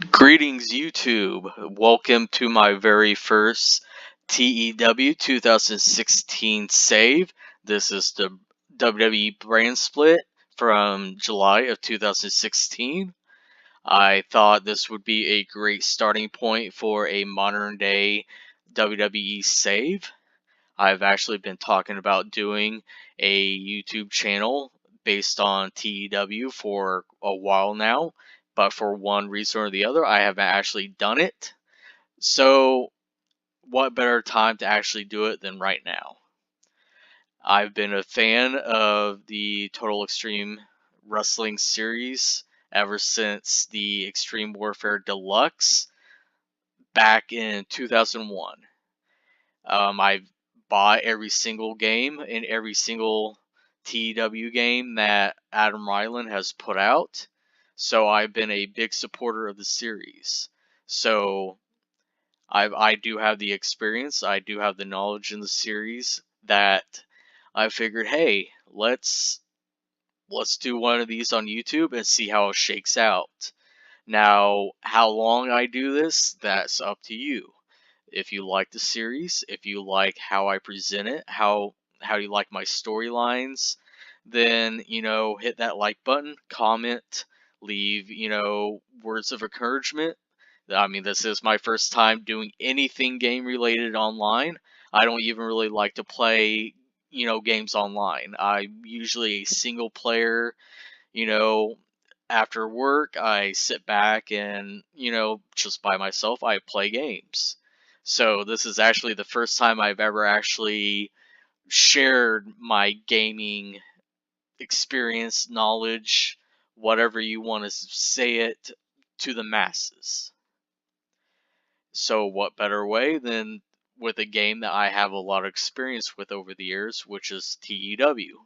Greetings, YouTube. Welcome to my very first TEW 2016 save. This is the WWE brand split from July of 2016. I thought this would be a great starting point for a modern day WWE save. I've actually been talking about doing a YouTube channel based on TEW for a while now, but for one reason or the other, I haven't actually done it. So, what better time to actually do it than right now? I've been a fan of the Total Extreme Wrestling series ever since the Extreme Warfare Deluxe back in 2001. I've bought every single game and every single TEW game that Adam Ryland has put out. So I've been a big supporter of the series. So I do have the experience, I do have the knowledge in the series that I figured, hey, let's do one of these on YouTube and see how it shakes out. Now, how long I do this, that's up to you. If you like the series, if you like how I present it, how you like my storylines, then, hit that like button, comment, leave, words of encouragement. I mean, this is my first time doing anything game related online. I don't even really like to play, games online. I'm usually a single player, you know, after work, I sit back and, just by myself, I play games. So this is actually the first time I've ever actually shared my gaming experience, knowledge, whatever you want to say it, to the masses. So what better way than with a game that I have a lot of experience with over the years, which is TEW.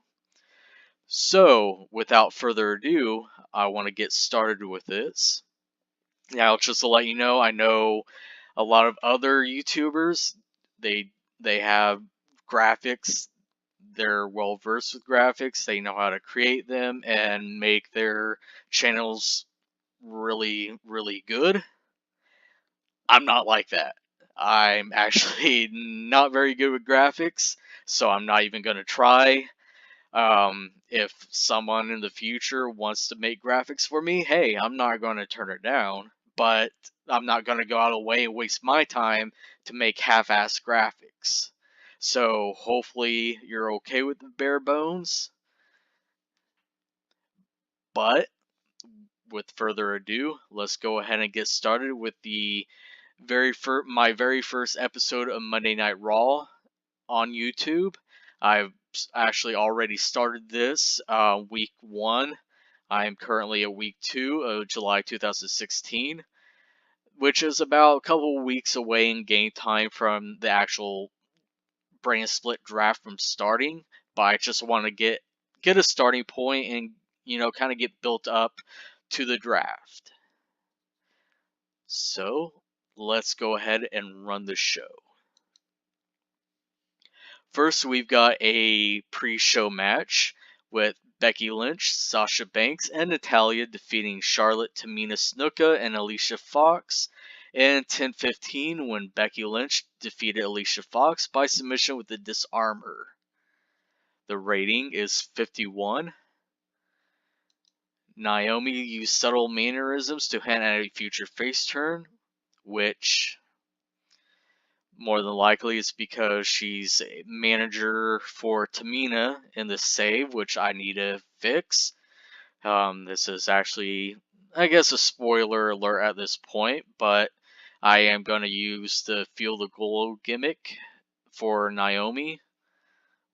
So, without further ado, I want to get started with this. Now, just to let you know, I know a lot of other YouTubers, they have graphics. They're well versed with graphics. They know how to create them and make their channels really, really good. I'm not like that. I'm actually not very good with graphics, so I'm not even going to try. If someone in the future wants to make graphics for me, hey, I'm not going to turn it down, but I'm not going to go out of the way and waste my time to make half-assed graphics. So hopefully you're okay with the bare bones. But with further ado, let's go ahead and get started with the my very first episode of Monday Night Raw on YouTube. I've actually already started this week 1. I am currently at week 2 of July 2016, which is about a couple of weeks away in game time from the actual brand split draft from starting. But I just want to get a starting point and kind of get built up to the draft. So let's go ahead and run the show. First, we've got a pre-show match with Becky Lynch, Sasha Banks, and Natalya defeating Charlotte, Tamina Snuka, and Alicia Fox in 10:15 when Becky Lynch defeated Alicia Fox by submission with the Disarmor. The rating is 51. Naomi used subtle mannerisms to hint at a future face turn, which more than likely it's because she's a manager for Tamina in the save, which I need to fix. This is actually, I guess, a spoiler alert at this point, but I am going to use the Feel the Glow gimmick for Naomi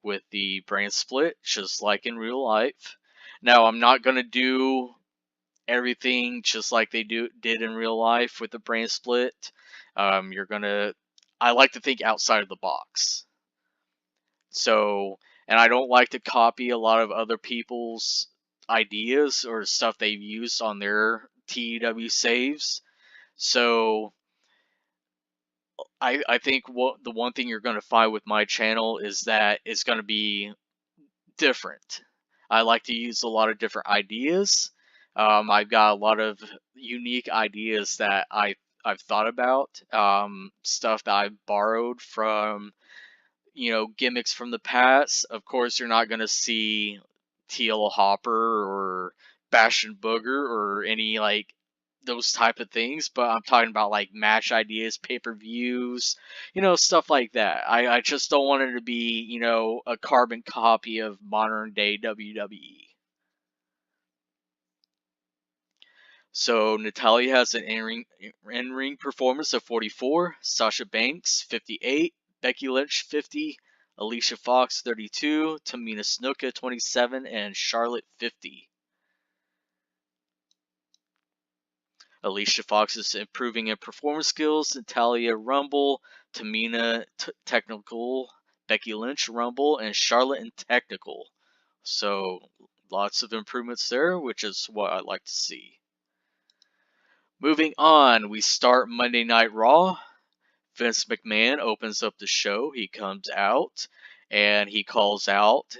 with the brand split, just like in real life. Now, I'm not going to do everything just like they did in real life with the brand split. I like to think outside of the box. So, and I don't like to copy a lot of other people's ideas or stuff they've used on their TEW saves. So, I think the one thing you're going to find with my channel is that it's going to be different. I like to use a lot of different ideas. I've got a lot of unique ideas that I've thought about, stuff that I've borrowed from, gimmicks from the past. Of course, you're not gonna see Teal Hopper or Bastion Booger or any like those type of things, but I'm talking about like match ideas, pay-per-views, stuff like that. I just don't want it to be, a carbon copy of modern day WWE. So Natalia has an in-ring performance of 44, Sasha Banks 58, Becky Lynch 50, Alicia Fox 32, Tamina Snuka 27, and Charlotte 50. Alicia Fox is improving in performance skills, Natalia Rumble, Tamina Technical, Becky Lynch Rumble, and Charlotte in Technical. So lots of improvements there, which is what I'd like to see. Moving on, we start Monday Night Raw. Vince McMahon opens up the show. He comes out and he calls out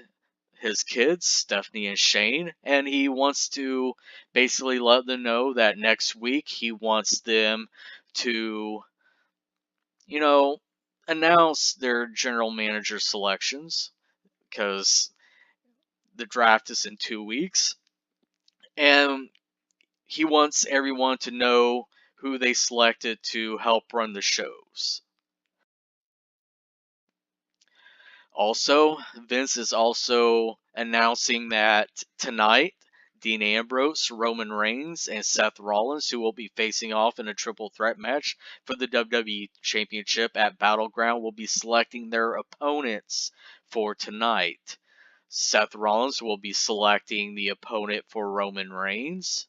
his kids, Stephanie and Shane, and he wants to basically let them know that next week he wants them to, you know, announce their general manager selections because the draft is in 2 weeks. And he wants everyone to know who they selected to help run the shows. Also, Vince is also announcing that tonight, Dean Ambrose, Roman Reigns, and Seth Rollins, who will be facing off in a triple threat match for the WWE Championship at Battleground, will be selecting their opponents for tonight. Seth Rollins will be selecting the opponent for Roman Reigns.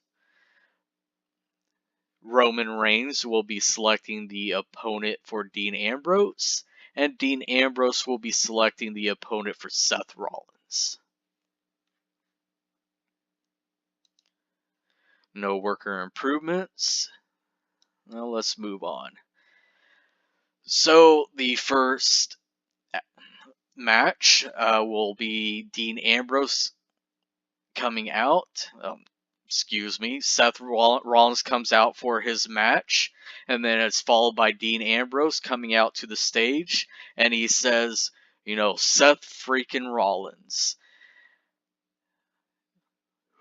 Roman Reigns will be selecting the opponent for Dean Ambrose, and Dean Ambrose will be selecting the opponent for Seth Rollins. No worker improvements. Now let's move on. So the first match will be Dean Ambrose coming out. Seth Rollins comes out for his match, and then it's followed by Dean Ambrose coming out to the stage, and he says, Seth freaking Rollins.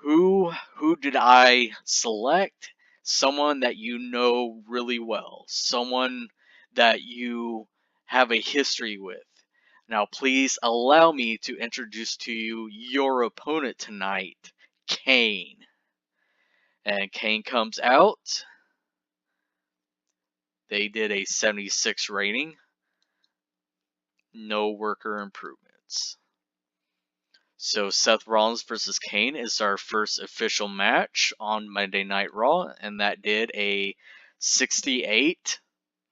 Who did I select? Someone that you know really well, someone that you have a history with. Now, please allow me to introduce to you your opponent tonight, Kane. And Kane comes out. They did a 76 rating. No worker improvements. So Seth Rollins versus Kane is our first official match on Monday Night Raw, and that did a 68.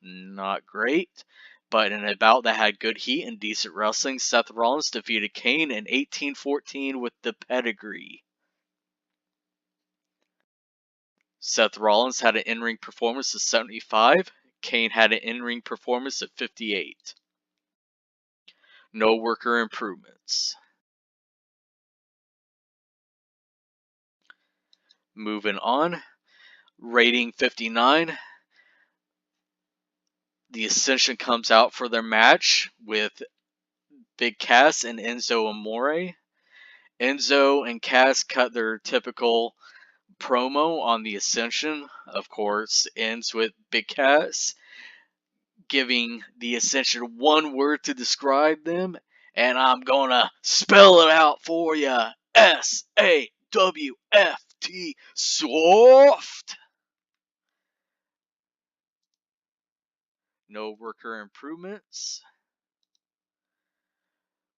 Not great, but in a bout that had good heat and decent wrestling, Seth Rollins defeated Kane in 1814 with the pedigree. Seth Rollins had an in-ring performance of 75. Kane had an in-ring performance of 58. No worker improvements. Moving on. Rating 59. The Ascension comes out for their match with Big Cass and Enzo Amore. Enzo and Cass cut their typical promo on the Ascension. Of course, ends with Big Cass giving the Ascension one word to describe them, and I'm gonna spell it out for ya. SAWFT, soft. No worker improvements.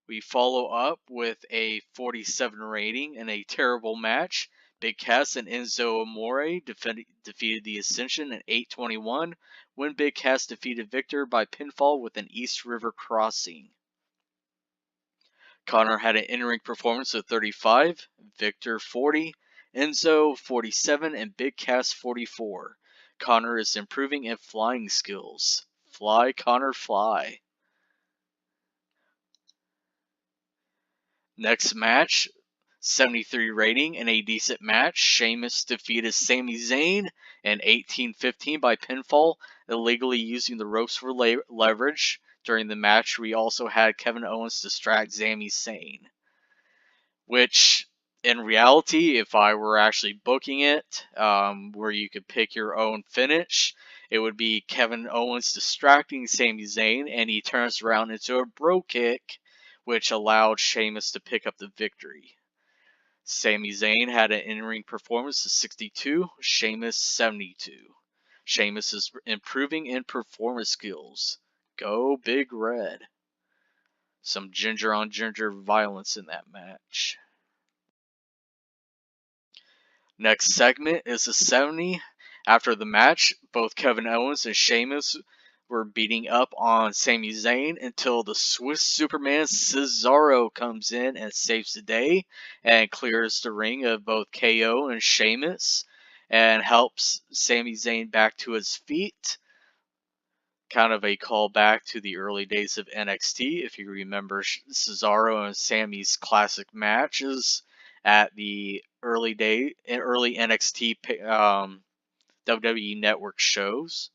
We follow up with a 47 rating in a terrible match. Big Cass and Enzo Amore defeated the Ascension in 8:21 when Big Cass defeated Victor by pinfall with an East River crossing. Connor had an in-ring performance of 35, Victor 40, Enzo 47, and Big Cass 44. Connor is improving in flying skills. Fly, Connor, fly. Next match, 73 rating and a decent match. Sheamus defeated Sami Zayn in 18-15 by pinfall, illegally using the ropes for leverage. During the match, we also had Kevin Owens distract Sami Zayn, which in reality, if I were actually booking it, where you could pick your own finish, it would be Kevin Owens distracting Sami Zayn, and he turns around into a bro kick, which allowed Sheamus to pick up the victory. Sami Zayn had an in-ring performance of 62, Sheamus 72. Sheamus is improving in performance skills. Go Big Red. Some ginger on ginger violence in that match. Next segment is the 70. After the match, both Kevin Owens and Sheamus were beating up on Sami Zayn until the Swiss Superman Cesaro comes in and saves the day and clears the ring of both KO and Sheamus and helps Sami Zayn back to his feet. Kind of a callback to the early days of NXT, if you remember Cesaro and Sami's classic matches at the early NXT WWE Network shows.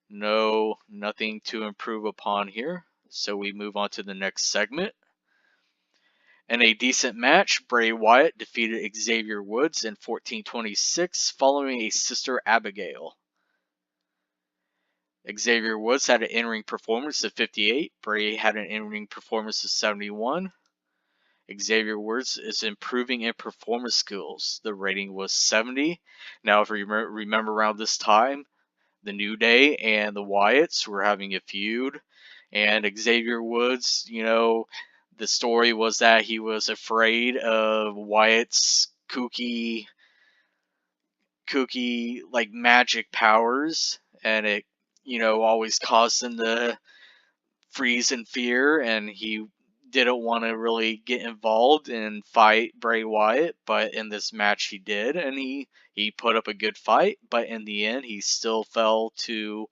No, nothing to improve upon here, so we move on to the next segment. In a decent match, Bray Wyatt defeated Xavier Woods in 1426 following a Sister Abigail. Xavier Woods had an in-ring performance of 58. Bray had an in-ring performance of 71. Xavier Woods is improving in performance skills. The rating was 70. Now, if you remember around this time, the New Day and the Wyatts were having a feud. And Xavier Woods, the story was that he was afraid of Wyatt's kooky like magic powers, and it always caused him to freeze in fear, and he didn't want to really get involved and fight Bray Wyatt, but in this match he did, and he put up a good fight, but in the end he still fell to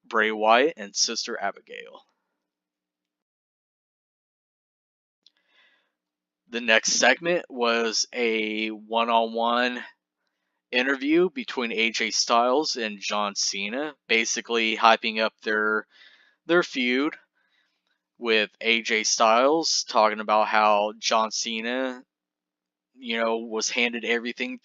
Bray Wyatt and Sister Abigail. The next segment was a one-on-one interview between AJ Styles and John Cena, basically hyping up their feud, with AJ Styles talking about how John Cena, was handed everything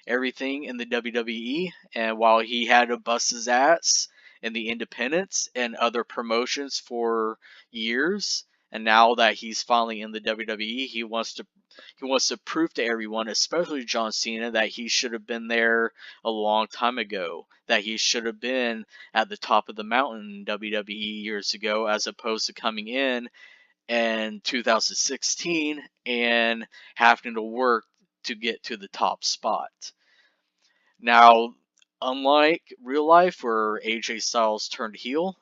in the WWE, and while he had to bust his ass in the independents and other promotions for years, and now that he's finally in the WWE, he wants to prove to everyone, especially John Cena, that he should have been there a long time ago, that he should have been at the top of the mountain in WWE years ago, as opposed to coming in 2016 and having to work to get to the top spot. Now, unlike real life where AJ Styles turned heel,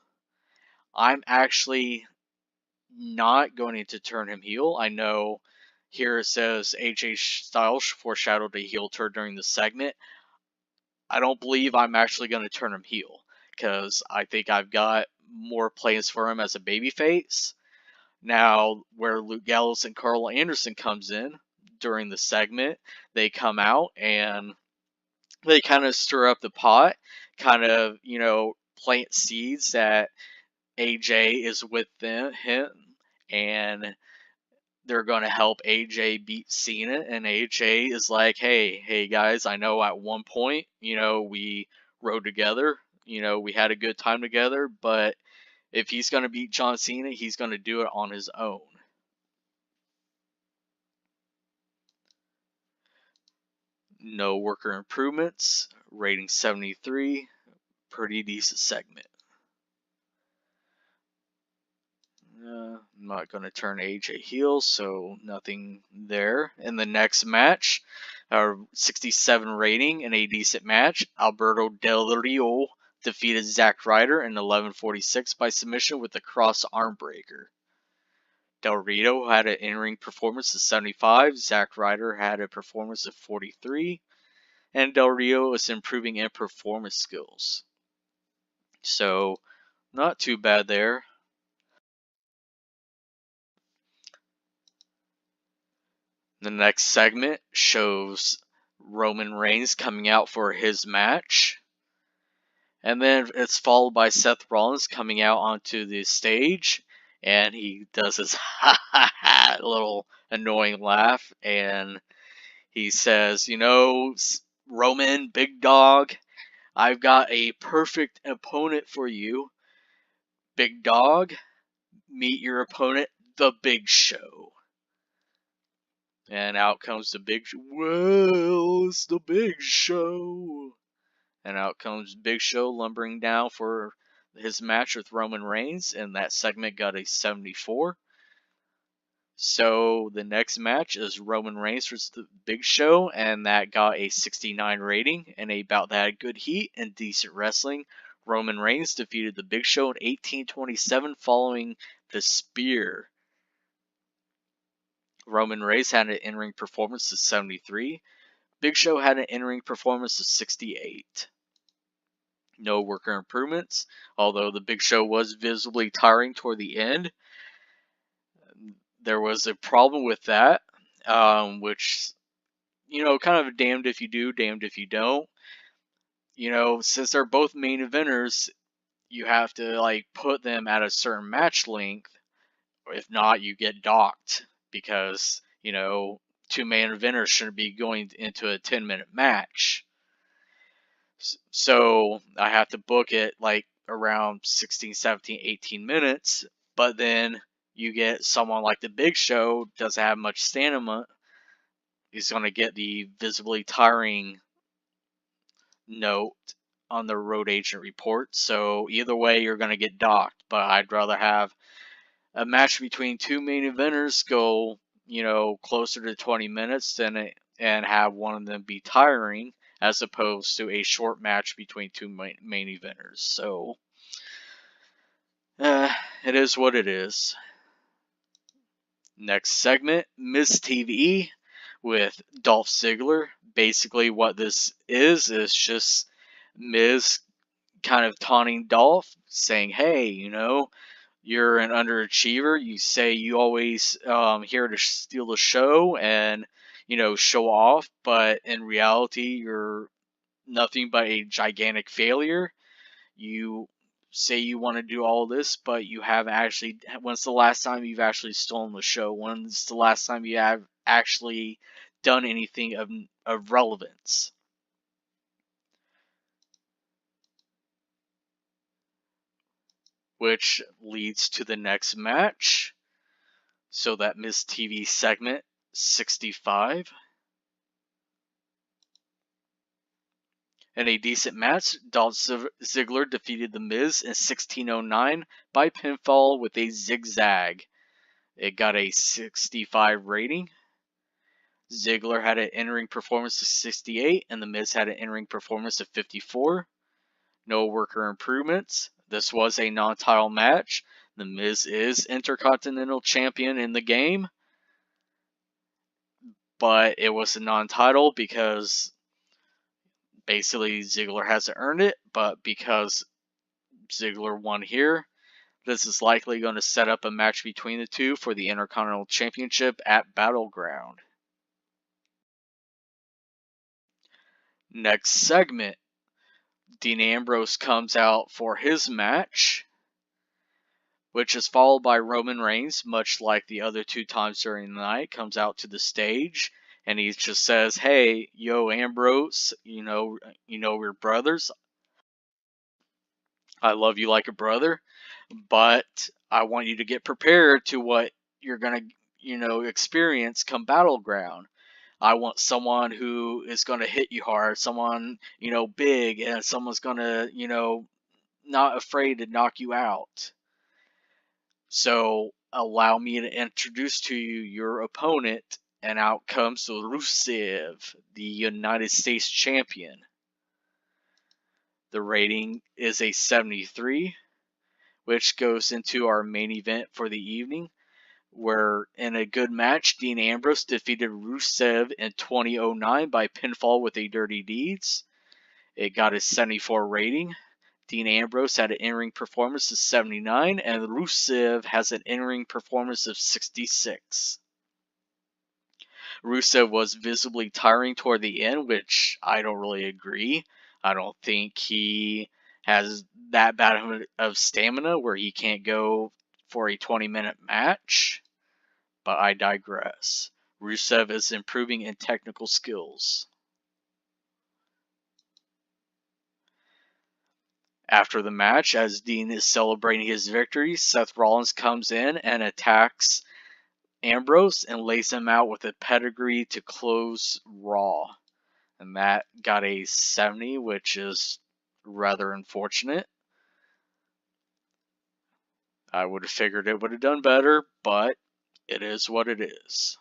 I'm actually not going to turn him heel. I know here it says AJ Styles foreshadowed a heel turn during the segment. I don't believe I'm actually going to turn him heel, because I think I've got more plans for him as a babyface. Now, where Luke Gallows and Carl Anderson comes in during the segment, they come out and they kind of stir up the pot, kind of, plant seeds that AJ is with him, and they're going to help AJ beat Cena, and AJ is like, hey guys, I know at one point, we rode together, we had a good time together, but if he's going to beat John Cena, he's going to do it on his own. No worker improvements, rating 73, pretty decent segment. I'm not going to turn AJ heel, so nothing there. In the next match, our 67 rating and a decent match, Alberto Del Rio defeated Zack Ryder in 11:46 by submission with a cross arm breaker. Del Rio had an in-ring performance of 75, Zack Ryder had a performance of 43, and Del Rio is improving in performance skills. So, not too bad there. The next segment shows Roman Reigns coming out for his match. And then it's followed by Seth Rollins coming out onto the stage. And he does his ha ha ha little annoying laugh. And he says, you know, Roman, big dog, I've got a perfect opponent for you. Big dog, meet your opponent, the Big Show. And out comes the Big Show. Well, it's the Big Show. And out comes Big Show lumbering down for his match with Roman Reigns. And that segment got a 74. So the next match is Roman Reigns versus the Big Show. And that got a 69 rating. And a bout that had good heat and decent wrestling. Roman Reigns defeated the Big Show in 1827 following the spear. Roman Reigns had an in-ring performance of 73. Big Show had an in-ring performance of 68. No worker improvements, although the Big Show was visibly tiring toward the end. There was a problem with that, which, you know, kind of damned if you do, damned if you don't. You know, since they're both main eventers, you have to, like, put them at a certain match length. If not, you get docked because, you know, two main eventers shouldn't be going into a 10-minute match. So I have to book it like around 16, 17, 18 minutes. But then you get someone like the Big Show, doesn't have much stamina. He's going to get the visibly tiring note on the road agent report. So either way, you're going to get docked. But I'd rather have a match between two main eventers go, you know, closer to 20 minutes and have one of them be tiring, as opposed to a short match between two main eventers. So, it is what it is. Next segment, Miz TV with Dolph Ziggler. Basically what this is just Miz kind of taunting Dolph, saying, hey, you know, you're an underachiever. You say you always here to steal the show and, you know, show off, but in reality, you're nothing but a gigantic failure. You say you want to do all this, but you haven't actually. When's the last time you've actually stolen the show? When's the last time you have actually done anything of relevance? Which leads to the next match. So that Miz TV segment 65. In a decent match, Dolph Ziggler defeated The Miz in 1609 by pinfall with a zigzag. It got a 65 rating. Ziggler had an in-ring performance of 68, and The Miz had an in-ring performance of 54. No worker improvements. This was a non-title match. The Miz is Intercontinental Champion in the game, but it was a non-title because basically Ziggler hasn't earned it, but because Ziggler won here, this is likely going to set up a match between the two for the Intercontinental Championship at Battleground. Next segment, Dean Ambrose comes out for his match, which is followed by Roman Reigns, much like the other two times during the night, comes out to the stage, and he just says, hey, yo, Ambrose, you know we're brothers. I love you like a brother, but I want you to get prepared to what you're going to, you know, experience come Battleground. I want someone who is going to hit you hard, someone, you know, big, and someone's going to, you know, not afraid to knock you out. So allow me to introduce to you your opponent, and out comes Rusev, the United States Champion. The rating is a 73, which goes into our main event for the evening, where in a good match, Dean Ambrose defeated Rusev in 2009 by pinfall with a Dirty Deeds. It got a 74 rating. Dean Ambrose had an in-ring performance of 79, and Rusev has an in-ring performance of 66. Rusev was visibly tiring toward the end, which I don't really agree. I don't think he has that bad of stamina where he can't go for a 20-minute match, but I digress. Rusev is improving in technical skills. After the match, as Dean is celebrating his victory, Seth Rollins comes in and attacks Ambrose and lays him out with a pedigree to close Raw. And that got a 70, which is rather unfortunate. I would have figured it would have done better, but it is what it is.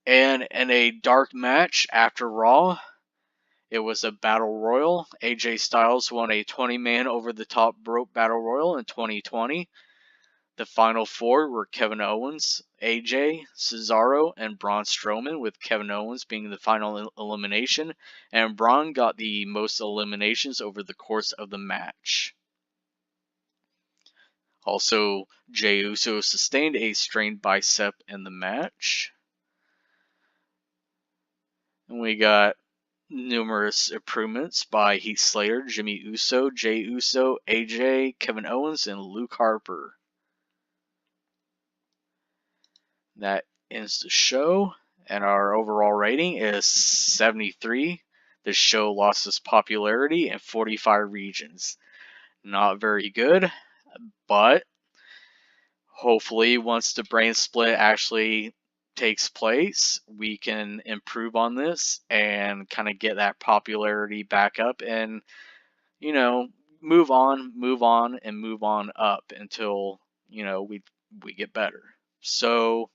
And in a dark match after Raw, it was a battle royal. AJ Styles won a 20-man over-the-top rope battle royal in 2020. The final four were Kevin Owens, AJ, Cesaro, and Braun Strowman, with Kevin Owens being the final elimination, and Braun got the most eliminations over the course of the match. Also, Jey Uso sustained a strained bicep in the match. And we got numerous improvements by Heath Slater, Jimmy Uso, Jey Uso, AJ, Kevin Owens, and Luke Harper. That ends the show, and our overall rating is 73. The show lost its popularity in 45 regions. Not very good, but hopefully once the brand split actually takes place, we can improve on this and kind of get that popularity back up and, you know, move on, and move on up until, you know, we get better. So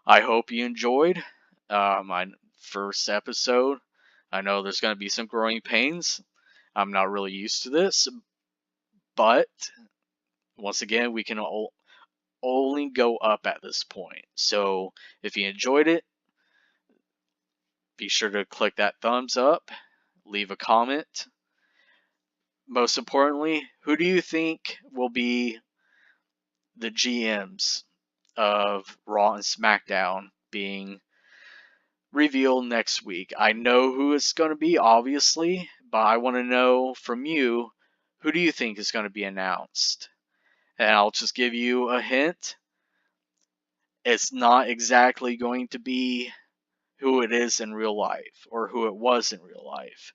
I hope you enjoyed my first episode. I know there's going to be some growing pains. I'm not really used to this, but once again, we can only go up at this point. So if you enjoyed it, be sure to click that thumbs up, leave a comment. Most importantly, who do you think will be the GMs of Raw and SmackDown being revealed next week? I know who it's going to be, obviously, but I want to know from you, who do you think is going to be announced? And I'll just give you a hint. It's not exactly going to be who it is in real life or who it was in real life.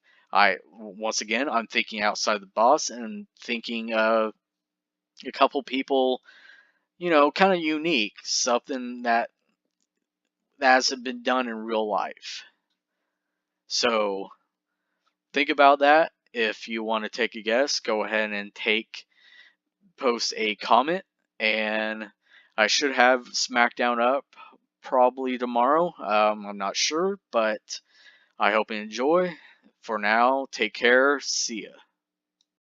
Once again, I'm thinking outside the box and thinking of a couple people, you know, kind of unique, something that hasn't been done in real life. So think about that. If you want to take a guess, go ahead and post a comment, and I should have SmackDown up probably tomorrow. I'm not sure, but I hope you enjoy. For now, take care. See ya.